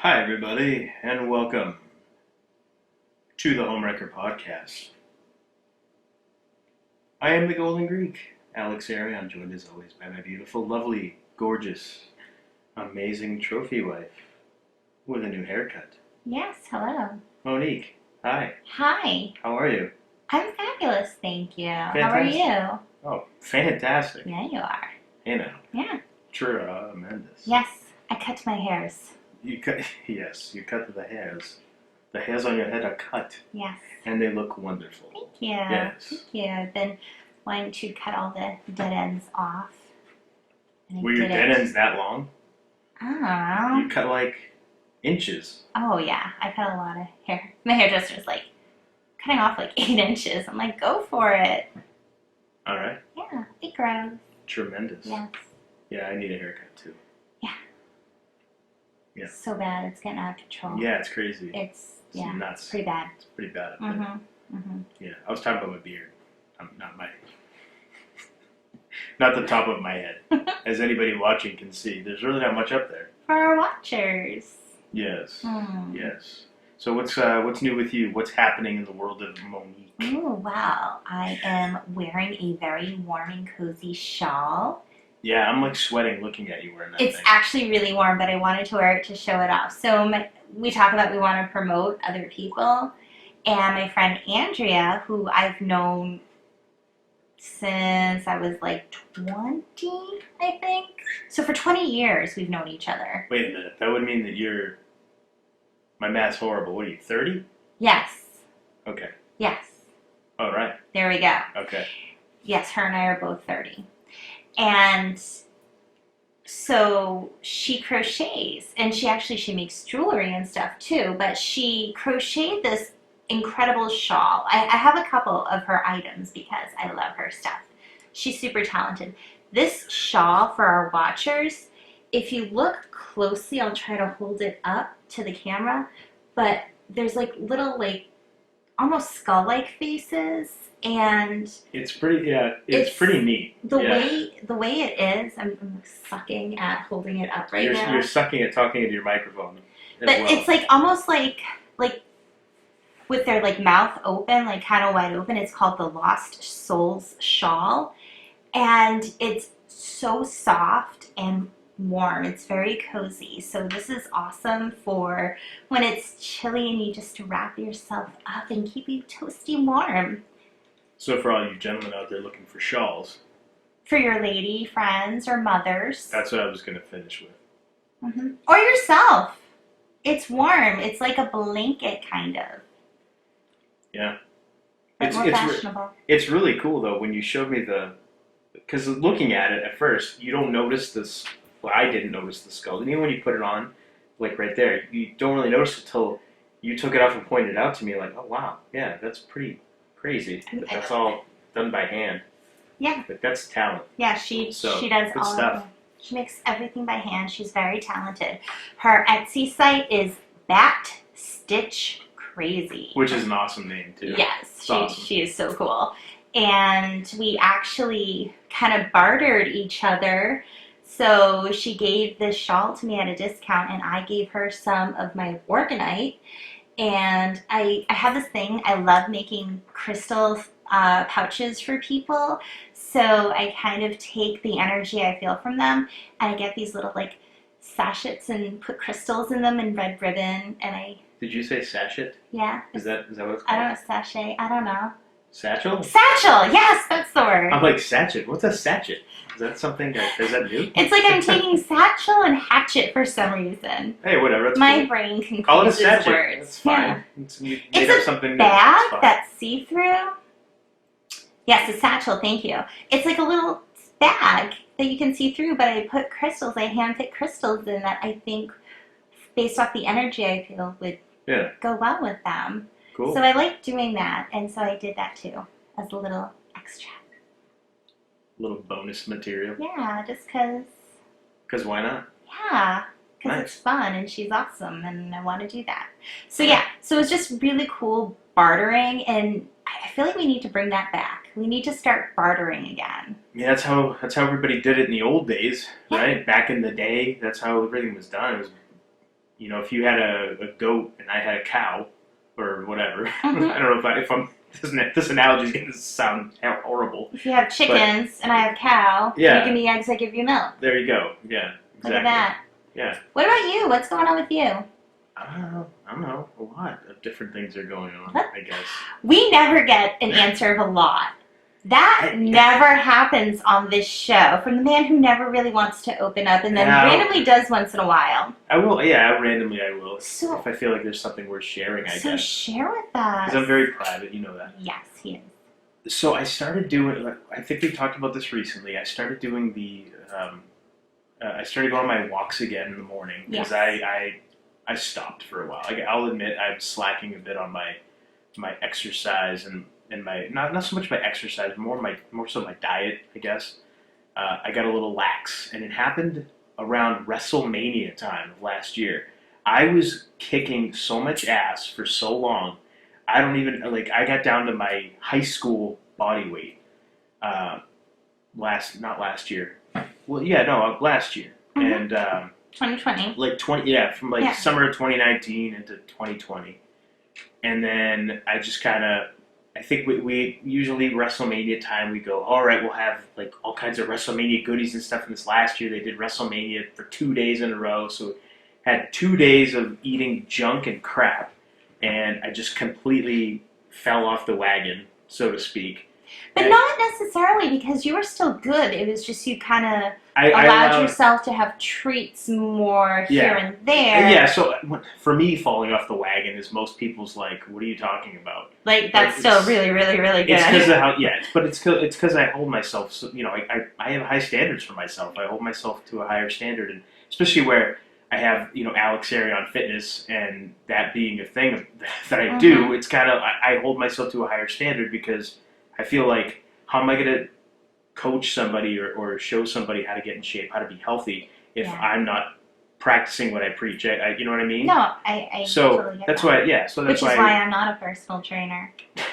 Hi, everybody, and welcome to the Homewrecker podcast. I am the Golden Greek, Alex Airy. I'm joined as always by my beautiful, lovely, gorgeous, amazing trophy wife with a new haircut. Yes, hello. Monique, hi. Hi. How are you? I'm fabulous, thank you. Fantastic. How are you? Oh, fantastic. Yeah, you are. You know, Yeah. tremendous. Yes, I cut my hairs. You cut, yes, you cut the hairs. The hairs on your head are cut. Yes. And they look wonderful. Thank you. Yes. Thank you. I've been wanting to cut all the dead ends off. Were your dead ends that long? I don't know. You cut like inches. Oh, yeah. I cut a lot of hair. My hairdresser's like cutting off like 8 inches. I'm like, go for it. All right. Yeah, it grows. Tremendous. Yes. Yeah, I need a haircut too. Yeah. So bad. It's getting out of control. Yeah, it's crazy. It's nuts. pretty bad. It's pretty bad. Yeah, I was talking about my beard. Not the top of my head. As anybody watching can see, there's really not much up there. For our watchers. Yes. Yes. So what's new with you? What's happening in the world of Monique? Oh, wow. I am wearing a very warm and cozy shawl. Yeah, I'm like sweating looking at you wearing that It's thing. actually really warm, but I wanted to wear it to show it off. So we talk about we want to promote other people. And my friend Andrea, who I've known since I was like 20, I think. So for 20 years, we've known each other. Wait a minute. That would mean that you're... My math's horrible. What are you, 30? Yes. Okay. Yes. All right. There we go. Okay. Yes, her and I are both 30. And so she crochets, and she makes jewelry and stuff too, but she crocheted this incredible shawl. I have a couple of her items because I love her stuff. She's super talented. This shawl, for our watchers, if you look closely, I'll try to hold it up to the camera, but there's like little like almost skull-like faces, and it's pretty pretty neat. The way it is, I'm sucking at holding it up now. You're sucking at talking into your microphone. But it's like almost like with their like mouth open, like kind of wide open. It's called the Lost Souls Shawl, and it's so soft and warm. It's very cozy. So this is awesome for when it's chilly and you just wrap yourself up and keep you toasty warm. So for all you gentlemen out there looking for shawls. For your lady friends or mothers. That's what I was going to finish with. Or yourself. It's warm. It's like a blanket kind of. Yeah. But more fashionable. It's really cool though when you showed me because looking at it at first, you don't notice this. Well, I didn't notice the skull. And even when you put it on, like right there, you don't really notice it till you took it off and pointed it out to me. Like, oh wow, yeah, that's pretty crazy. But that's all done by hand. Yeah. But that's talent. Yeah, she does all stuff. of it. She makes everything by hand. She's very talented. Her Etsy site is Bat Stitch Crazy. Which is an awesome name too. Yes, awesome. She is so cool. And we actually kind of bartered each other. So she gave this shawl to me at a discount, and I gave her some of my organite. And I have this thing. I love making crystal pouches for people. So I kind of take the energy I feel from them, and I get these little like sachets and put crystals in them and red ribbon. And Did you say sachet? Yeah. Is that what it's called? I don't know, sachet. I don't know. Satchel? Satchel! Yes, that's the word. I'm like, sachet? What's a sachet? Is that something is that new? It's like I'm taking satchel and hatchet for some reason. Hey, whatever. That's My cool. brain confuses Call it a sachet. words. That's fine. Yeah. It's a bag that's see-through. Yes, a satchel, thank you. It's like a little bag that you can see through, but I put crystals, I hand-pick crystals in that I think, based off the energy I feel, would go well with them. Cool. So I like doing that, and so I did that too, as a little extra. Little bonus material. Yeah, just because. Because why not? Yeah, because it's fun, and she's awesome, and I want to do that. So yeah, so it's just really cool bartering, and I feel like we need to bring that back. We need to start bartering again. Yeah, that's how everybody did it in the old days, right? Back in the day, that's how everything was done. It was You know, if you had a goat and I had a cow or whatever, Mhm. I don't know if I'm this analogy is going to sound horrible. If you have chickens and I have cow, Yeah. you give me eggs, I give you milk. There you go. Yeah, exactly. Look at that. Yeah. What about you? What's going on with you? I don't know. A lot of different things are going on, What? I guess. We never get an answer of a lot. That never happens on this show from the man who never really wants to open up and then randomly does once in a while. I will, yeah, randomly I will. So, if I feel like there's something worth sharing, I so guess. share with us. Because I'm very private, you know that. Yes, he is. So I started doing, I think we talked about this recently, I started doing I started going on my walks again in the morning. Because I stopped for a while. Like, I'll admit I'm slacking a bit on my exercise and my not so much my exercise, more so my diet, I guess. I got a little lax, and it happened around WrestleMania time of last year. I was kicking so much ass for so long. I don't even I got down to my high school body weight. Not last year. Well, yeah, no, last year. Mm-hmm. And 2020. like 20, from summer of 2019 into 2020. And then I just kind of, I think we usually WrestleMania time we go, all right, we'll have like all kinds of WrestleMania goodies and stuff. And this last year they did WrestleMania for 2 days in a row, so had 2 days of eating junk and crap, and I just completely fell off the wagon, so to speak. But not necessarily, because you were still good. It was just you kind of allowed yourself to have treats more here and there. Yeah, so for me, falling off the wagon is most people's like, what are you talking about? Like, that's still really, really, really good. It's because of how, but it's because I hold myself, so, I have high standards for myself. I hold myself to a higher standard, and especially where I have, Alex Arion Fitness, and that being a thing that I do, it's kind of, I hold myself to a higher standard because I feel like, how am I going to coach somebody or show somebody how to get in shape, how to be healthy, if I'm not practicing what I preach? You know what I mean? No, I so totally get that's that. why, so that's Which is why I'm not a personal trainer.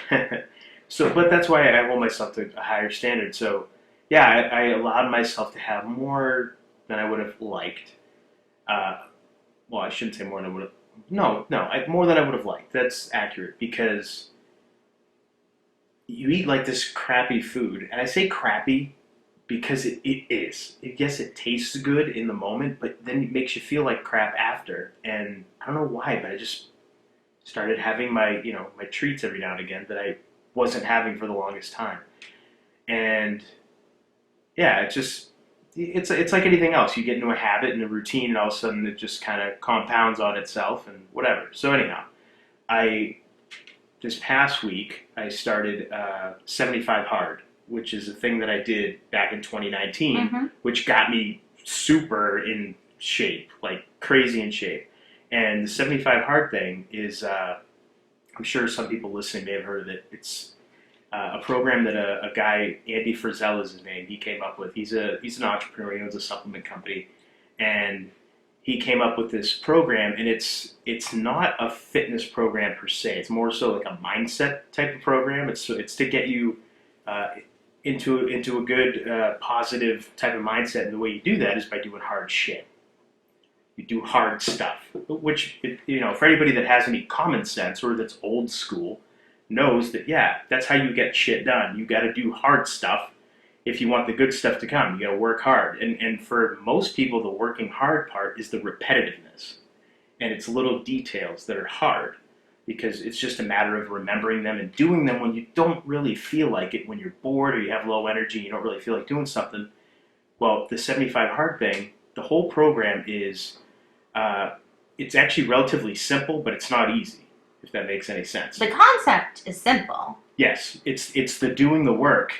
But that's why I hold myself to a higher standard. So, yeah, I allowed myself to have more than I would have liked. Well, I shouldn't say more than I would have. No, more than I would have liked. That's accurate, because you eat like this crappy food, and I say crappy because it is. Yes, it tastes good in the moment, but then it makes you feel like crap after. And I don't know why, but I just started having my my treats every now and again that I wasn't having for the longest time. And yeah, it's like anything else. You get into a habit and a routine, and all of a sudden it just kind of compounds on itself and whatever. So anyhow, this past week, I started 75 Hard, which is a thing that I did back in 2019, which got me super in shape, like crazy in shape. And the 75 Hard thing is, I'm sure some people listening may have heard of it. It's a program that a guy, Andy Frizzell is his name, he came up with. He's an entrepreneur, he owns a supplement company, and he came up with this program, and it's not a fitness program per se. It's more so like a mindset type of program. It's to get you into a good positive type of mindset, and the way you do that is by doing hard shit. You do hard stuff, which for anybody that has any common sense or that's old school knows that that's how you get shit done. You got to do hard stuff if you want the good stuff to come. You got to work hard. And for most people, the working hard part is the repetitiveness. And it's little details that are hard, because it's just a matter of remembering them and doing them when you don't really feel like it, when you're bored or you have low energy and you don't really feel like doing something. Well, the 75 Hard thing, the whole program is, it's actually relatively simple, but it's not easy, if that makes any sense. The concept is simple. Yes, it's the doing the work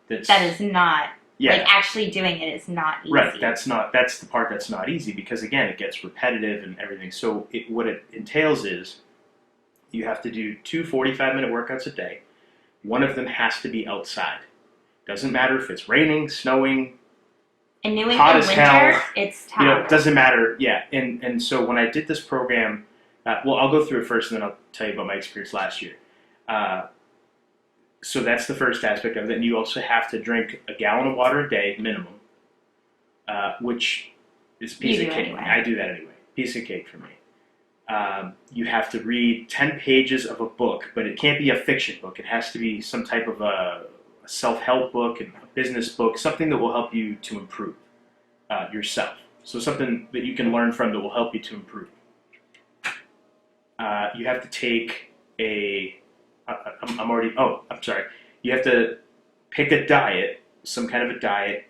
that is not, like, actually doing it is not easy. Right, that's the part that's not easy, because again, it gets repetitive and everything. So what it entails is you have to do 2 45-minute workouts a day. One of them has to be outside. Doesn't matter if it's raining, snowing, in New hot England as winter, hell, it's tough. it doesn't matter. Yeah, and so when I did this program, well, I'll go through it first, and then I'll tell you about my experience last year. So that's the first aspect of it. And you also have to drink a gallon of water a day minimum, which is a piece of cake. Anyway. I do that anyway. Piece of cake for me. You have to read 10 pages of a book, but it can't be a fiction book. It has to be some type of a self-help book, a business book, something that will help you to improve yourself. So something that you can learn from that will help you to improve. You have to take I'm sorry. You have to pick a diet, some kind of a diet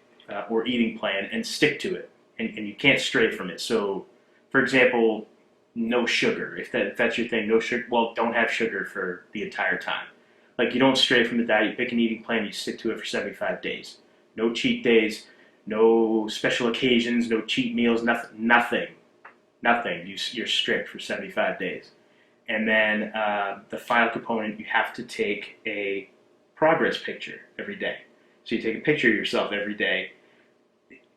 or eating plan, and stick to it. And you can't stray from it. So, for example, no sugar. If that's your thing, no sugar. Well, don't have sugar for the entire time. Like, you don't stray from the diet. You pick an eating plan. You stick to it for 75 days. No cheat days. No special occasions. No cheat meals. Nothing. You're strict for 75 days. And then the final component, you have to take a progress picture every day. So you take a picture of yourself every day.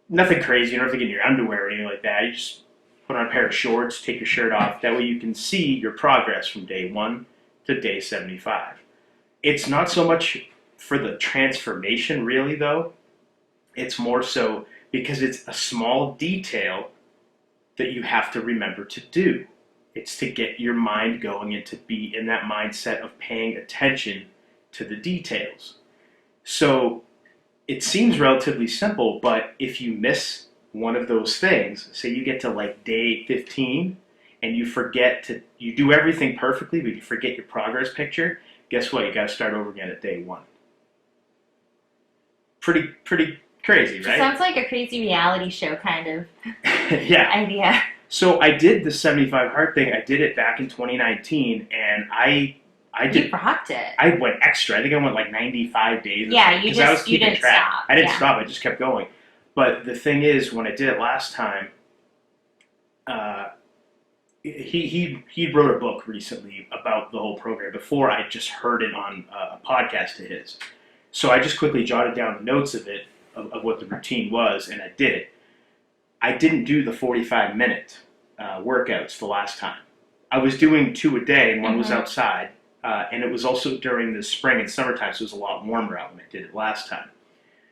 Nothing crazy. You don't have to get in your underwear or anything like that. You just put on a pair of shorts, take your shirt off. That way you can see your progress from day 1 to day 75. It's not so much for the transformation, really, though. It's more so because it's a small detail that you have to remember to do. It's to get your mind going and to be in that mindset of paying attention to the details. So it seems relatively simple, but if you miss one of those things, say you get to like day 15 and you do everything perfectly, but you forget your progress picture, guess what? You got to start over again at day 1. Pretty crazy, right? Sounds like a crazy reality show kind of yeah. idea. So I did the 75 hard thing. I did it back in 2019, and I did. You rocked it. I went extra. I think I went like 95 days. Yeah, you didn't stop. I didn't stop. I just kept going. But the thing is, when I did it last time, he wrote a book recently about the whole program. Before I just heard it on a podcast of his, so I just quickly jotted down the notes of it of what the routine was, and I did it. I didn't do the 45-minute workouts the last time. I was doing 2 a day, and one was outside, and it was also during the spring and summertime, so it was a lot warmer out when I did it last time.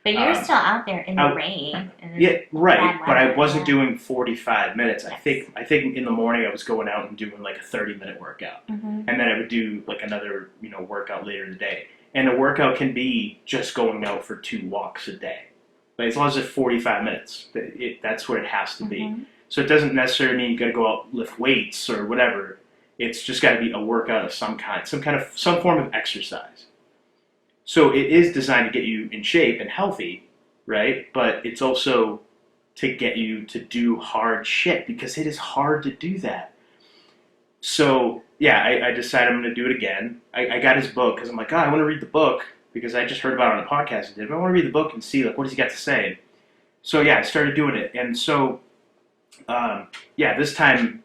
But you were still out there in the rain. Yeah, right. But I wasn't doing 45 minutes. Yes. I think in the morning I was going out and doing like a 30-minute workout, and then I would do like another workout later in the day. And a workout can be just going out for 2 walks a day. Like, as long as it's 45 minutes, that's what it has to be. So it doesn't necessarily mean you got to go out and lift weights or whatever. It's just got to be a workout of some kind, some form of exercise. So it is designed to get you in shape and healthy, right? But it's also to get you to do hard shit, because it is hard to do that. So yeah, I decided I'm going to do it again. I got his book because I'm like, I want to read the book, because I just heard about it on a podcast I did, but I want to read the book and see, like, what does he got to say? So yeah, I started doing it. And so, this time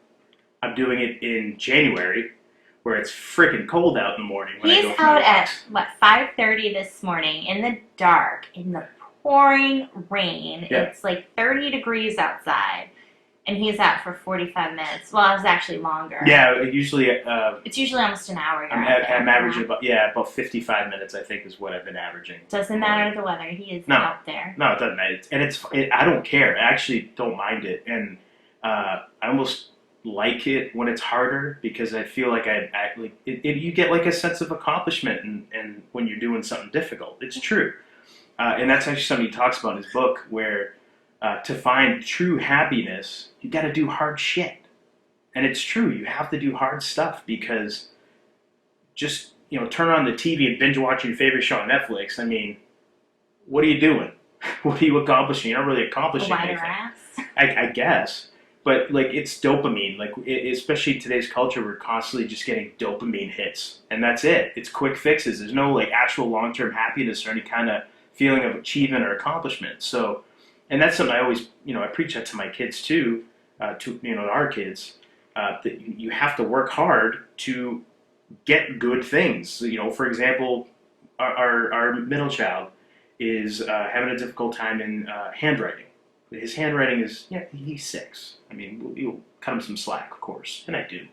I'm doing it in January, where it's freaking cold out in the morning. He's out at, 5:30 this morning in the dark, in the pouring rain. Yeah. It's like 30 degrees outside. And he's out for 45 minutes. Well, it was actually longer. Yeah, it's usually almost an hour. I'm averaging about 55 minutes, I think, is what I've been averaging. Doesn't matter the weather. He is out there. No, it doesn't matter. I don't care. I actually don't mind it. And I almost like it when it's harder, because I feel like you get like a sense of accomplishment and when you're doing something difficult. It's true. And that's actually something he talks about in his book, where to find true happiness, you got to do hard shit. And it's true, you have to do hard stuff, because just, turn on the TV and binge watch your favorite show on Netflix. I mean, what are you doing? What are you accomplishing? You're not really accomplishing anything. I guess. But, like, it's dopamine. Like, especially in today's culture, we're constantly just getting dopamine hits. And that's it. It's quick fixes. There's no, like, actual long-term happiness or any kind of feeling of achievement or accomplishment. So, and that's something I always, I preach that to my kids too, to our kids, that you have to work hard to get good things. For example, our middle child is having a difficult time in handwriting. His handwriting is, he's 6. I mean, you'll cut him some slack, of course, and I do.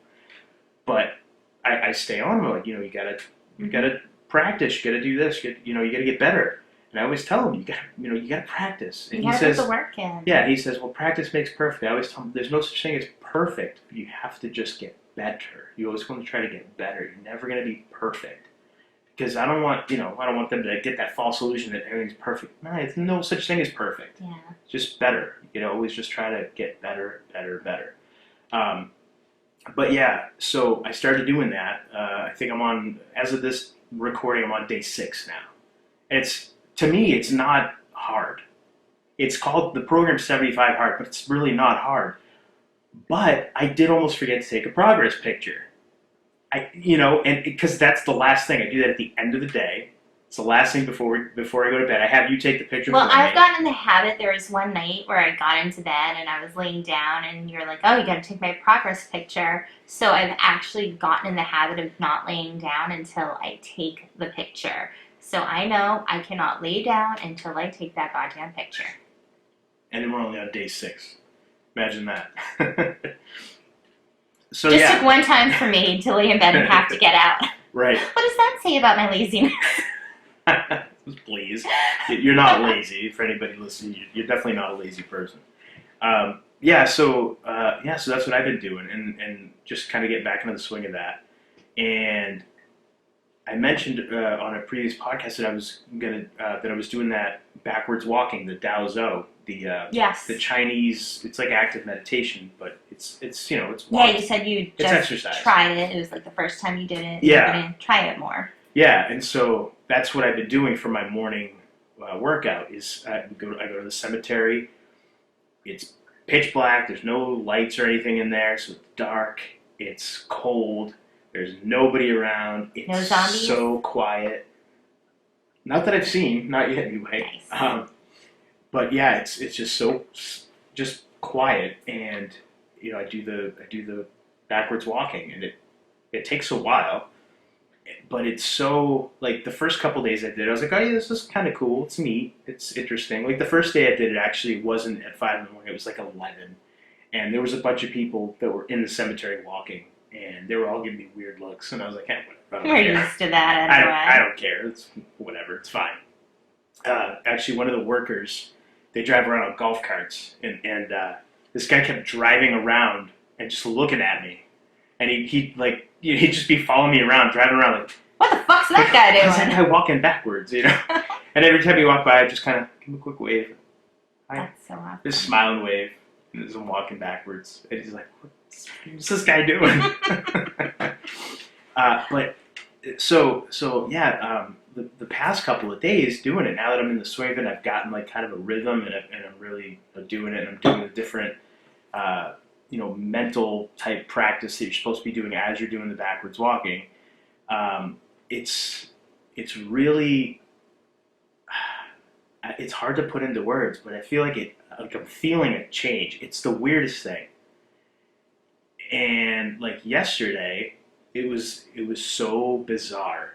But I stay on him, like, you gotta practice, you gotta do this, you gotta get better. And I always tell him, you gotta practice. And he says, put the work in. Yeah, he says, well, practice makes perfect. I always tell him, there's no such thing as perfect. You have to just get better. You always want to try to get better. You're never going to be perfect. Because I don't want them to get that false illusion that everything's perfect. No, it's no such thing as perfect. Yeah. Just better. Always just try to get better, better, better. But yeah, so I started doing that. I think as of this recording, I'm on day 6 now. To me, it's not hard. It's called, the program 75 hard, but it's really not hard. But I did almost forget to take a progress picture. And because that's the last thing. I do that at the end of the day. It's the last thing before I go to bed. I have you take the picture. Well, I've gotten in the habit. There was one night where I got into bed and I was laying down, and you're like, "Oh, you got to take my progress picture." So I've actually gotten in the habit of not laying down until I take the picture. So I know I cannot lay down until I take that goddamn picture. And then we're only on day 6. Imagine that. So Just took one time for me to lay in bed and have to get out. Right. What does that say about my laziness? Please. You're not lazy. For anybody listening, you're definitely not a lazy person. So that's what I've been doing, and just kind of get back into the swing of that. And I mentioned on a previous podcast that I was doing that backwards walking, the Dao Zhou, yes. the Chinese. It's like active meditation, but it's it's walking. Yeah, you said you just exercise. tried it. It was like the first time you did it. Yeah. You're gonna try it more. Yeah, and so that's what I've been doing for my morning workout. Is I go to the cemetery. It's pitch black. There's no lights or anything in there, so it's dark. It's cold. There's nobody around. It's no zombies? So quiet. Not that I've seen, not yet anyway. Nice. But yeah, it's just just quiet, and I do the backwards walking, and it takes a while, but it's so, like, the first couple days I did it, I was like, oh yeah, this is kind of cool. It's neat. It's interesting. Like the first day I did it actually wasn't at 5 in the morning. It was like 11, and there was a bunch of people that were in the cemetery walking. And they were all giving me weird looks, and I was like, whatever. You're used to that anyway. I don't care. It's whatever. It's fine. Actually, one of the workers, they drive around on golf carts, and this guy kept driving around and just looking at me, and he'd just be following me around, driving around like, what the fuck's that guy doing? How's that guy walking backwards, And every time he walked by, I just kind of give him a quick wave. That's so awesome. Just smile and wave, and as I'm walking backwards, and he's like, what's this guy doing? The past couple of days doing it, now that I'm in the swing of it, I've gotten like kind of a rhythm, and I'm really doing it, and I'm doing a different, mental type practice that you're supposed to be doing as you're doing the backwards walking. It's really, it's hard to put into words, but I feel like I'm feeling a change. It's the weirdest thing. And like yesterday, it was so bizarre.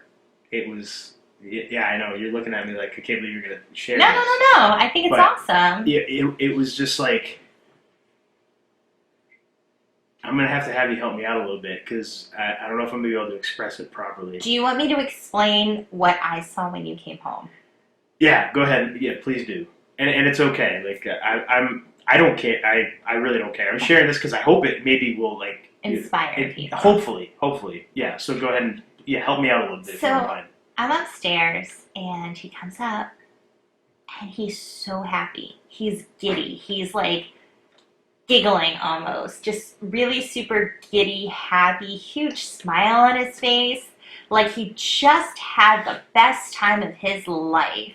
It was, yeah, I know, you're looking at me like, I can't believe you're going to share No. this. I think it's awesome. It was just like, I'm going to have you help me out a little bit, because I don't know if I'm going to be able to express it properly. Do you want me to explain what I saw when you came home? Yeah, go ahead. Yeah, please do. And it's okay. Like, I don't care. I really don't care. I'm sharing this because I hope it maybe will, like, inspire people. Hopefully. Yeah, so go ahead and help me out a little bit if you don't mind. I'm upstairs, and he comes up, and he's so happy. He's giddy. He's, like, giggling almost. Just really super giddy, happy, huge smile on his face. Like he just had the best time of his life.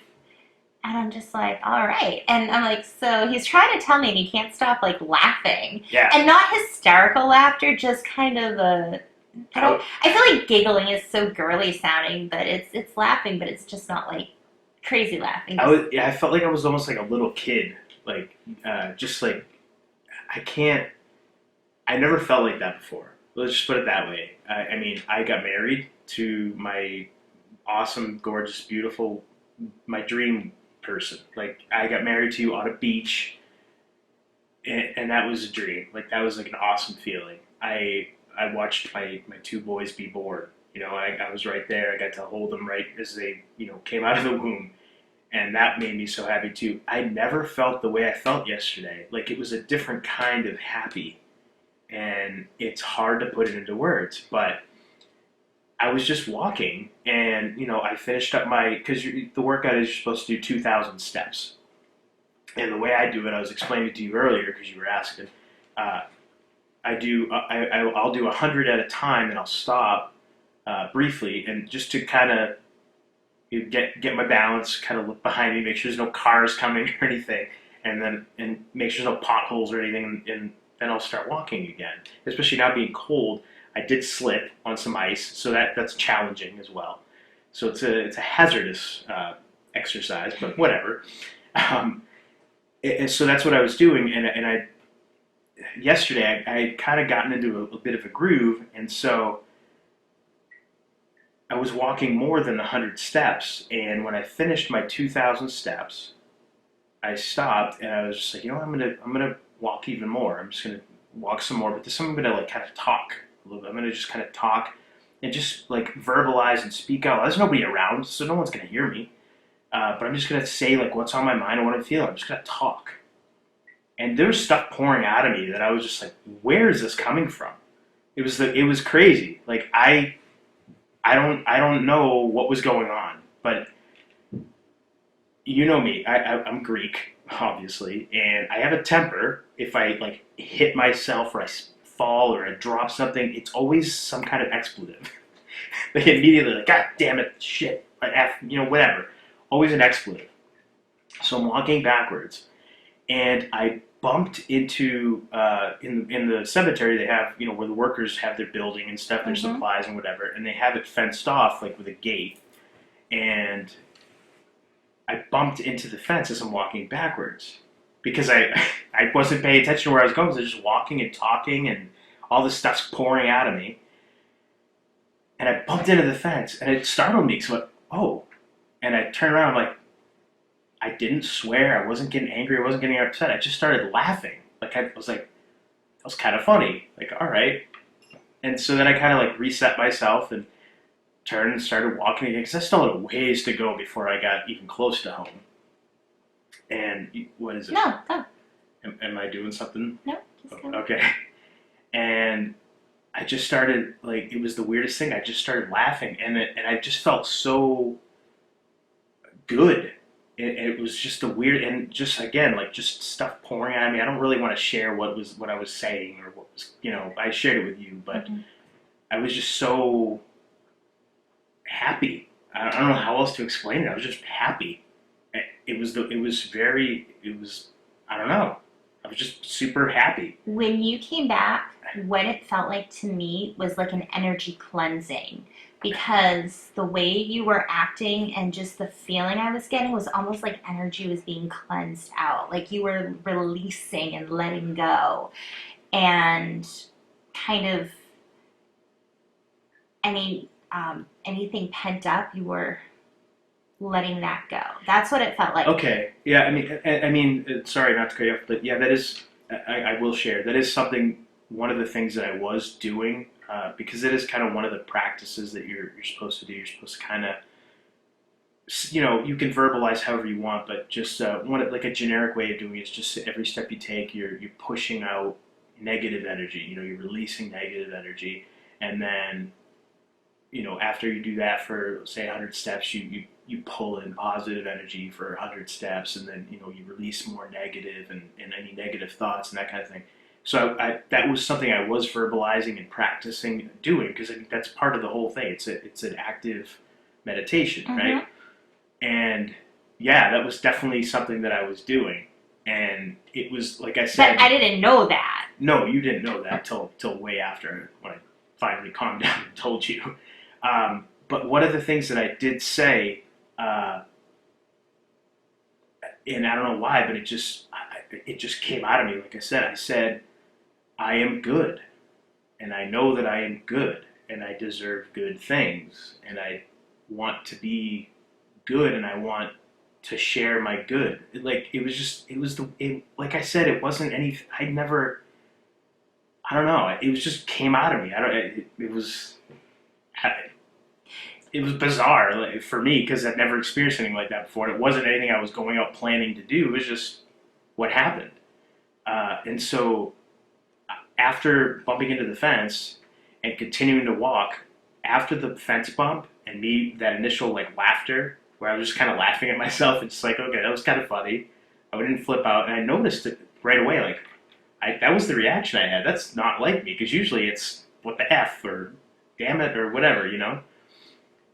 And I'm just like, all right. And I'm like, so he's trying to tell me, and he can't stop, like, laughing. Yeah. And not hysterical laughter, just kind of I feel like giggling is so girly sounding, but it's laughing, but it's just not, like, crazy laughing. I felt like I was almost like a little kid. Like, just like, I never felt like that before. Let's just put it that way. I mean, I got married to my awesome, gorgeous, beautiful, my dream person. Like, I got married to you on a beach, and that was a dream. Like, that was like an awesome feeling. I watched my two boys be born. I was right there. I got to hold them right as they, came out of the womb. And that made me so happy too. I never felt the way I felt yesterday. Like, it was a different kind of happy. and it's hard to put it into words, but I was just walking, and I finished up because the workout is you're supposed to do 2,000 steps, and the way I do it, I was explaining to you earlier because you were asking. Uh, I'll do 100 at a time, and I'll stop briefly, and just to kind of get my balance, kind of look behind me, make sure there's no cars coming or anything, and make sure there's no potholes or anything, and then I'll start walking again. Especially now being cold, I did slip on some ice, so that's challenging as well. So it's a hazardous exercise, but whatever. And so that's what I was doing, and I yesterday I had kind of gotten into a bit of a groove, and so I was walking more than 100 steps, and when I finished my 2,000 steps, I stopped and I was just like, I'm gonna walk even more. I'm just gonna walk some more, but this time I'm gonna like kind of talk a little bit. I'm gonna just kind of talk and just like verbalize and speak out. There's nobody around, so no one's gonna hear me. But I'm just gonna say like what's on my mind and what I'm feeling. I'm just gonna talk. And there was stuff pouring out of me that I was just like, where is this coming from? It was crazy. Like I don't know what was going on, but you know me. I'm Greek, obviously, and I have a temper. If I like hit myself or I fall or I drop something, it's always some kind of expletive. Like immediately, like God damn it, shit, like F, whatever. Always an expletive. So I'm walking backwards, and I bumped into in the cemetery. They have where the workers have their building and stuff, their supplies and whatever, and they have it fenced off like with a gate. And I bumped into the fence as I'm walking backwards because I wasn't paying attention to where I was going. I was just walking and talking, and all this stuff's pouring out of me. And I bumped into the fence, and it startled me. So oh, and I turned around. I'm like, I didn't swear. I wasn't getting angry. I wasn't getting upset. I just started laughing. Like I was like, that was kind of funny. Like all right. And so then I kind of like reset myself and turned and started walking again because I still had a ways to go before I got even close to home. And what is it? No, no. Am I doing something? No, just go. Okay. And I just started like it was the weirdest thing. I just started laughing, and I just felt so good. It was just a weird, and just again like just stuff pouring at me. I don't really want to share what I was saying or what was I shared it with you, but I was just so happy. I don't know how else to explain it. I was just happy. It was I don't know. I was just super happy. When you came back, what it felt like to me was like an energy cleansing, because the way you were acting and just the feeling I was getting was almost like energy was being cleansed out. Like you were releasing and letting go, and kind of anything pent up, you were letting that go. That's what it felt like. Okay. Yeah. I mean, sorry not to cut you off, but yeah, that is. I will share. That is something. One of the things that I was doing, because it is kind of one of the practices that you're supposed to do. You're supposed to kind of, you can verbalize however you want, but just like a generic way of doing it is just every step you take, you're pushing out negative energy. You're releasing negative energy, and then, after you do that for say 100 steps, you pull in positive energy for 100 steps, and then you release more negative and any negative thoughts and that kind of thing. So that was something I was verbalizing and practicing doing, because I think that's part of the whole thing. It's an active meditation, right? And yeah, that was definitely something that I was doing, and it was like I said. But I didn't know that. No, you didn't know that till way after when I finally calmed down and told you. But one of the things that I did say, and I don't know why, but it just came out of me. Like I said, I am good, and I know that I am good, and I deserve good things, and I want to be good, and I want to share my good. Like I said, it wasn't any. I don't know. It was just came out of me. It was bizarre for me because I'd never experienced anything like that before. It wasn't anything I was going out planning to do. It was just what happened. And so after bumping into the fence and continuing to walk, after the fence bump and me, that initial like laughter where I was just kind of laughing at myself and just like, okay, that was kind of funny. I didn't flip out, and I noticed it right away. Like, that was the reaction I had. That's not like me, because usually it's what the F or damn it or whatever, you know?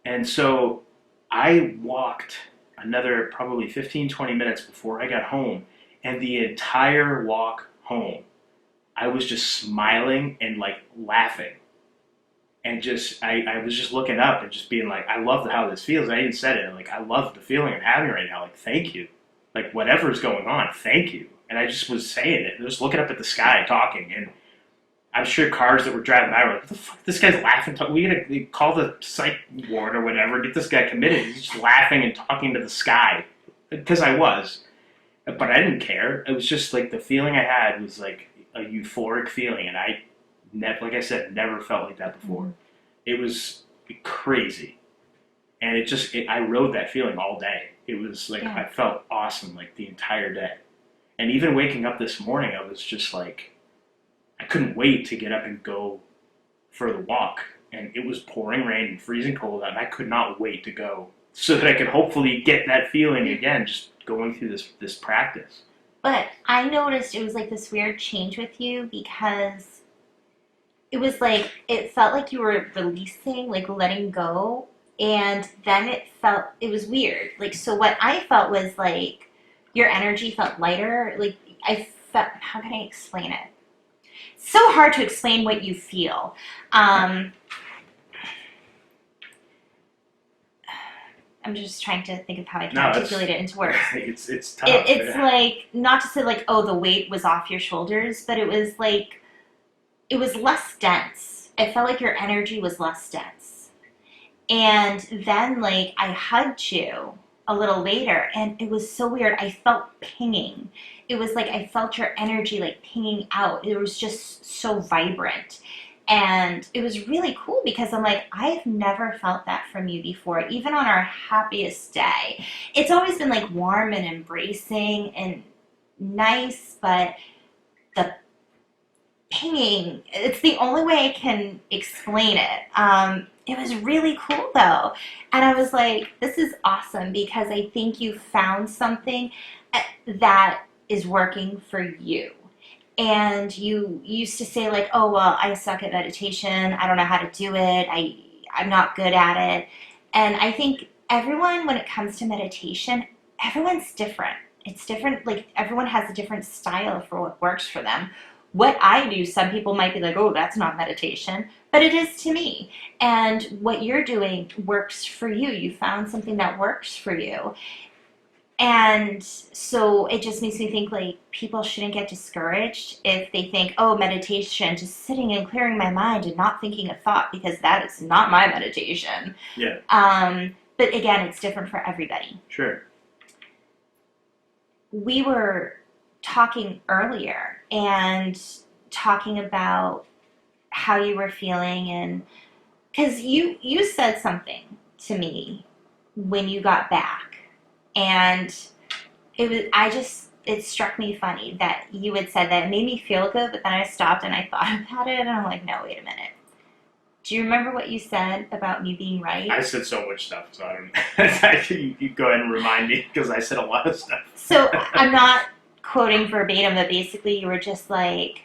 And so I walked another probably 15, 20 minutes before I got home, and the entire walk home, I was just smiling and like laughing. And just, I was just looking up and just being like, I love how this feels. I even said it, like, I love the feeling I'm having right now. Like, thank you. Like, whatever's going on, thank you. And I just was saying it, just looking up at the sky, talking. And I'm sure cars that were driving by were like, what the fuck, this guy's laughing. We gotta call the psych ward or whatever, get this guy committed. He's just laughing and talking to the sky. Because I was. But I didn't care. It was just like the feeling I had was like a euphoric feeling. And like I said, never felt like that before. Mm-hmm. It was crazy. And I rode that feeling all day. It was like, I felt awesome like the entire day. And even waking up this morning, I was just like, I couldn't wait to get up and go for the walk. And it was pouring rain and freezing cold, and I could not wait to go so that I could hopefully get that feeling again, just going through this practice. But I noticed it was like this weird change with you, because it was like, it felt like you were releasing, like letting go. And then it was weird. Like, so what I felt was like, your energy felt lighter. Like, I felt, how can I explain it? It's so hard to explain what you feel. I'm just trying to think of how I can articulate it into words. It's tough. It's like, not to say like, oh, the weight was off your shoulders, but it was like, it was less dense. It felt like your energy was less dense. And then, like, I hugged you a little later, and it was so weird. I felt pinging. It was like I felt your energy, like, pinging out. It was just so vibrant. And it was really cool, because I'm like, I've never felt that from you before, even on our happiest day. It's always been, like, warm and embracing and nice, but the pinging, it's the only way I can explain it. It was really cool though. And I was like, this is awesome, because I think you found something that is working for you. And you used to say like, oh, well, I suck at meditation. I don't know how to do it. I'm not good at it. And I think everyone, when it comes to meditation, everyone's different. It's different. Like, everyone has a different style for what works for them. What I do, some people might be like, oh, that's not meditation, but it is to me. And what you're doing works for you. You found something that works for you. And so it just makes me think, like, people shouldn't get discouraged if they think, oh, meditation, just sitting and clearing my mind and not thinking a thought, because that is not my meditation. Yeah. But again, it's different for everybody. Sure. We were talking earlier and talking about how you were feeling, and because you said something to me when you got back, and it struck me funny that you had said that. It made me feel good, but then I stopped and I thought about it, and I'm like, no, wait a minute. Do you remember what you said about me being right? I said so much stuff, so I don't know. You go ahead and remind me, because I said a lot of stuff. So I'm not quoting verbatim, but basically you were just like,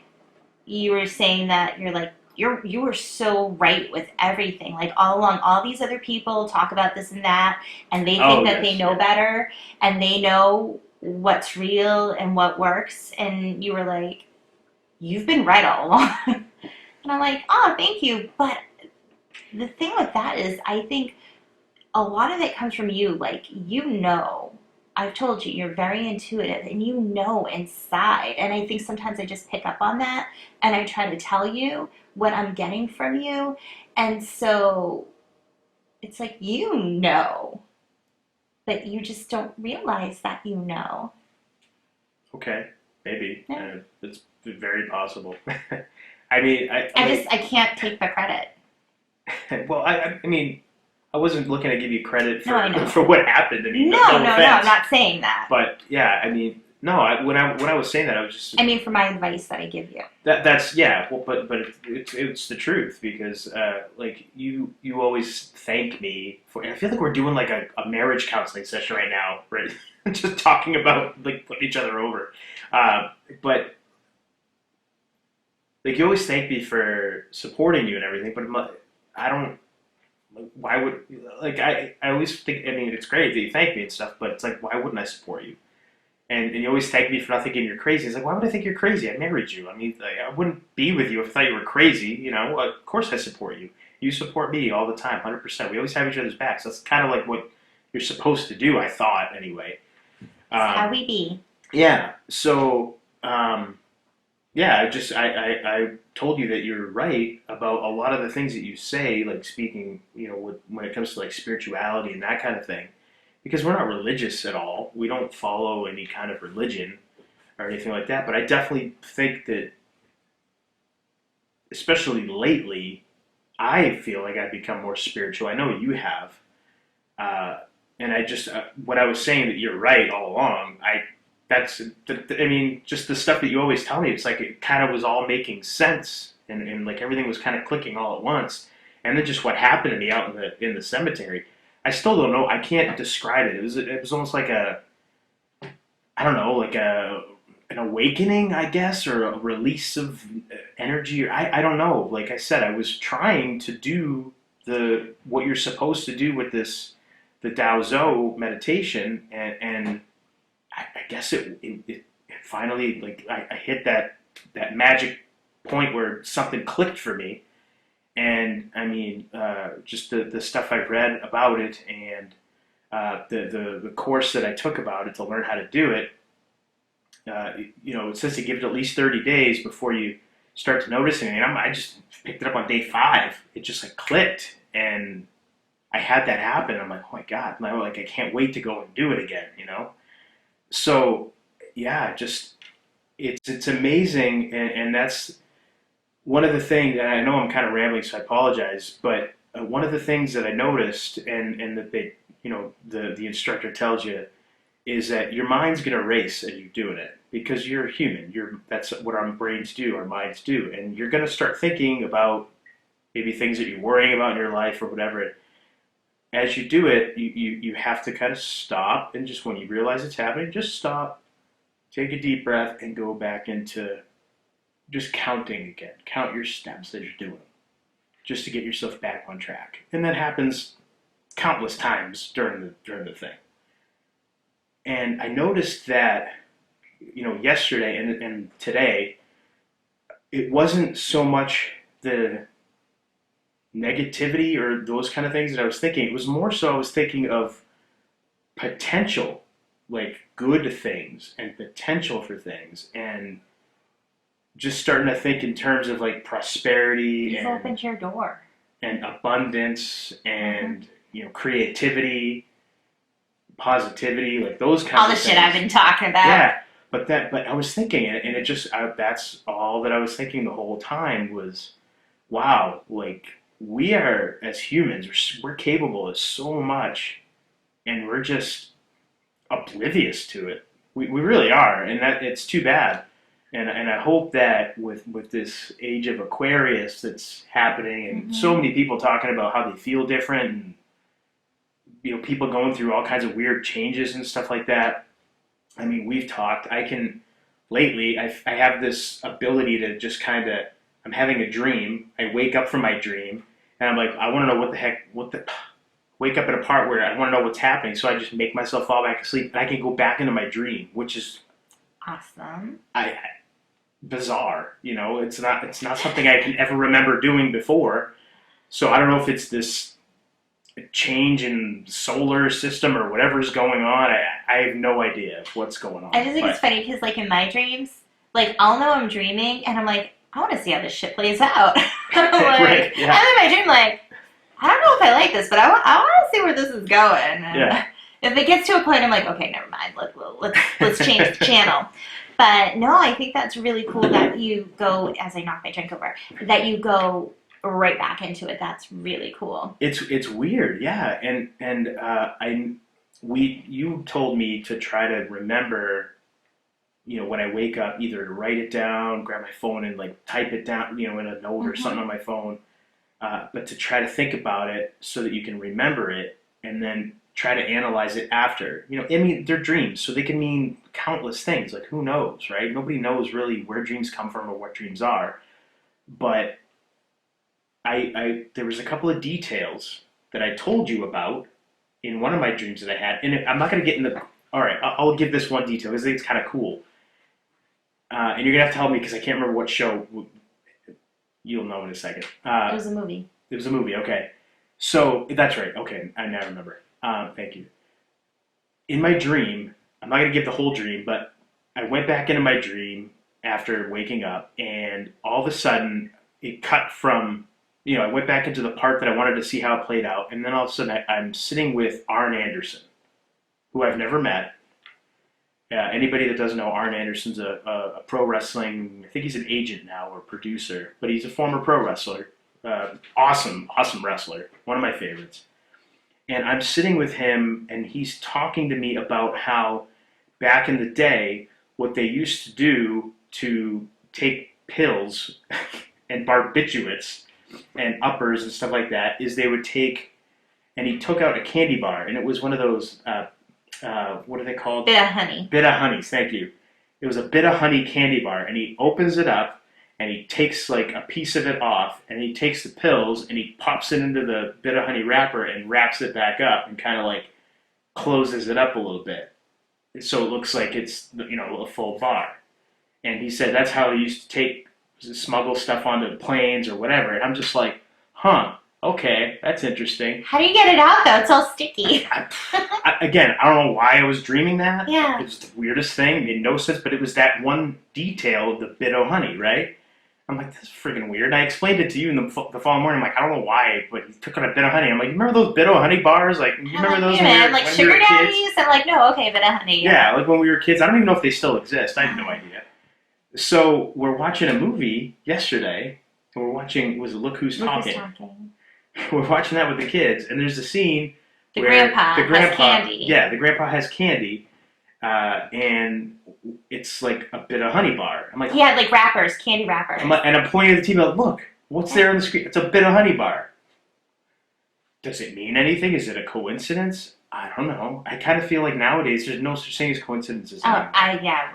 you were saying that you were so right with everything. Like, all along, all these other people talk about this and that, and they think that they know better, and they know what's real and what works. And you were like, you've been right all along. And I'm like, oh, thank you. But the thing with that is, I think a lot of it comes from you. Like, I've told you, you're very intuitive, and you know inside. And I think sometimes I just pick up on that, and I try to tell you what I'm getting from you. And so it's like, you know, but you just don't realize that you know. Okay, maybe. Yeah. It's very possible. I mean, I can't take the credit. Well, I mean, I wasn't looking to give you credit No, I know. for what happened. I mean, No, offense. I'm not saying that. But yeah, I mean, No, when I was saying that, I was just I mean, for my advice that I give you. that's yeah. Well, but it's the truth because like you always thank me for. I feel like we're doing like a marriage counseling session right now, right? Just talking about like putting each other over. But like you always thank me for supporting you and everything, but I don't. Like, why would like I always think I mean it's great that you thank me and stuff, but it's like why wouldn't I support you? And you always thank me for not thinking you're crazy. It's like, why would I think you're crazy? I married you. I mean, like, I wouldn't be with you if I thought you were crazy. You know, of course I support you. You support me all the time, 100%. We always have each other's backs. That's kind of like what you're supposed to do, I thought, anyway. That's how we be. Yeah. So, yeah, I told you that you're right about a lot of the things that you say, like speaking, you know, when it comes to like spirituality and that kind of thing because we're not religious at all. We don't follow any kind of religion or anything like that. But I definitely think that, especially lately, I feel like I've become more spiritual. I know you have. And I just, what I was saying that you're right all along, I mean, just the stuff that you always tell me, it's like it kind of was all making sense. And like everything was kind of clicking all at once. And then just what happened to me out in the cemetery. I still don't know. I can't describe it. It was almost like I don't know, like an awakening, I guess, or a release of energy. Or I don't know. Like I said, I was trying to do what you're supposed to do with the Dao meditation, and I guess it finally like I hit that magic point where something clicked for me. And I mean, just the stuff I've read about it and the course that I took about it to learn how to do it, you know, it says to give it at least 30 days before you start to notice anything. I just picked it up on day 5. It just like clicked, and I had that happen. I'm like, oh my God, now like I can't wait to go and do it again, you know. So yeah, just it's amazing, and that's one of the things, and I know I'm kind of rambling, so I apologize, but one of the things that I noticed, and that they, you know, the instructor tells you, is that your mind's going to race as you're doing it because you're human. That's what our brains do, our minds do, and you're going to start thinking about maybe things that you're worrying about in your life or whatever. As you do it, you have to kind of stop and just when you realize it's happening, just stop, take a deep breath, and go back into just counting again. Count your steps as you're doing them, just to get yourself back on track. And that happens countless times during the thing. And I noticed that, you know, yesterday and today, it wasn't so much the negativity or those kind of things that I was thinking. It was more so I was thinking of potential, like good things and potential for things, and just starting to think in terms of like prosperity You've opened your door. And abundance and you know creativity, positivity, like those kinds all of the things. shit I've been talking about. Yeah, but I was thinking it, and it just that's all that I was thinking the whole time was, wow, like we are as humans, we're capable of so much, and we're just oblivious to it. We really are, and that it's too bad. And I hope that with this age of Aquarius that's happening, and so many people talking about how they feel different, and you know people going through all kinds of weird changes and stuff like that. I mean, we've talked. Lately I have this ability to just kind of I'm having a dream. I wake up from my dream, and I'm like, I want to know wake up at a part where I want to know what's happening. So I just make myself fall back asleep, and I can go back into my dream, which is awesome. Bizarre, you know. It's not something I can ever remember doing before. So I don't know if it's this change in solar system or whatever's going on. I have no idea what's going on. I just think it's funny because like in my dreams, like I'll know I'm dreaming and I'm like, I want to see how this shit plays out. I'm like, right, yeah. I'm in my dream like, I don't know if I like this, but I want to see where this is going. And yeah. If it gets to a point, I'm like, okay, never mind. Let's change the channel. But no, I think that's really cool that you go, as I knock my drink over, that you go right back into it. That's really cool. It's weird, yeah. And you told me to try to remember when I wake up, either to write it down, grab my phone and like type it down, in a note or something Mm-hmm. on my phone, but to try to think about it so that you can remember it and then try to analyze it after. I mean, they're dreams, so they can mean countless things. Like, who knows, right? Nobody knows really where dreams come from or what dreams are. But there was a couple of details that I told you about in one of my dreams that I had, and I'm not going to get into. All right, I'll give this one detail because I think it's kind of cool, and you're gonna have to help me because I can't remember what show. You'll know in a second. It was a movie. It was a movie. Okay, so that's right. Okay, I now remember. Thank you. In my dream, I'm not gonna give the whole dream, but I went back into my dream after waking up, and all of a sudden it cut from. I went back into the part that I wanted to see how it played out, and then all of a sudden I'm sitting with Arn Anderson, who I've never met. Anybody that doesn't know, Arn Anderson's a pro wrestling, I think he's an agent now or producer, but he's a former pro wrestler. Awesome, awesome wrestler. One of my favorites. And I'm sitting with him, and he's talking to me about how back in the day, what they used to do to take pills and barbiturates and uppers and stuff like that is they would take, and he took out a candy bar, and it was one of those, what are they called? Bit of honey. Bit of honey, thank you. It was a bit of honey candy bar, and he opens it up, and he takes like a piece of it off, and he takes the pills, and he pops it into the bit of honey wrapper and wraps it back up and kind of like closes it up a little bit. So it looks like it's, a full bar. And he said that's how they used to smuggle stuff onto planes or whatever. And I'm just like, huh, okay, that's interesting. How do you get it out though? It's all sticky. Again, I don't know why I was dreaming that. Yeah. It was the weirdest thing. It made no sense, but it was that one detail of the bit of honey, right? I'm like, that's freaking weird. And I explained it to you in the following morning. I'm like, I don't know why, but he took on a bit of honey. I'm like, you remember those bit of honey bars? Like, you remember those like when sugar we were daddies? kids? I'm like, no, okay, bit of honey. Yeah, like when we were kids. I don't even know if they still exist. I have no idea. So we're watching a movie yesterday, and we're watching, Look Who's Talking? We're watching that with the kids, and there's a scene where grandpa has candy. Yeah, the grandpa has candy, and it's like a bit of honey bar. I'm like, he had like wrappers, candy wrappers. and I'm pointing at the TV, like, look, what's there on the screen? It's a bit of honey bar. Does it mean anything? Is it a coincidence? I don't know. I kind of feel like nowadays there's no such thing as coincidences. Oh,